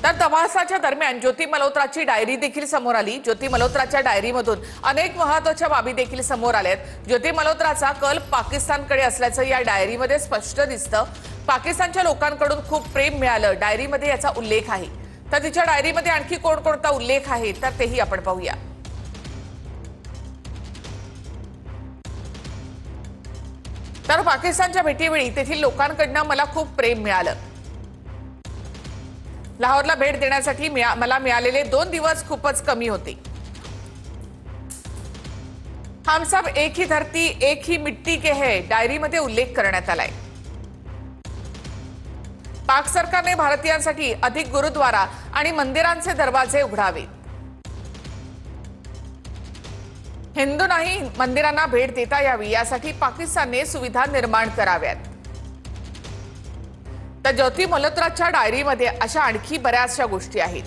तर तपासाच्या दरम्यान ज्योती मल्होत्राची डायरी देखील समोर आली। ज्योती मल्होत्राच्या डायरीमधून अनेक महत्त्वाच्या बाबी देखील समोर आल्यात। ज्योती मल्होत्राचा कल पाकिस्तानकडे असल्याचं या डायरीमध्ये स्पष्ट दिसतं। पाकिस्तानच्या लोकांकडून खूप प्रेम मिळालं, डायरीमध्ये याचा उल्लेख आहे। तर तिच्या डायरीमध्ये आणखी कोणकोणता उल्लेख आहे तर तेही आपण पाहूया। तर पाकिस्तानच्या भेटीवेळी तेथील लोकांकडून मला खूप प्रेम मिळालं। लाहोरला भेट देण्यासाठी मला मिळालेले 2 दिवस खूपच कमी होते। हम सब एक ही धरती एक ही मिट्टी के है डायरीमध्ये उल्लेख करण्यात आलाय। पाक सरकारने भारतीयांसाठी अधिक गुरुद्वारा आणि मंदिरांचे दरवाजे उघडावेत। हिंदूंनाही मंदिरांना भेट देता यावी यासाठी पाकिस्तानने सुविधा निर्माण कराव्यात। तर ज्योती मल्होत्राच्या डायरीमध्ये अशा आणखी बऱ्याचशा गोष्टी आहेत।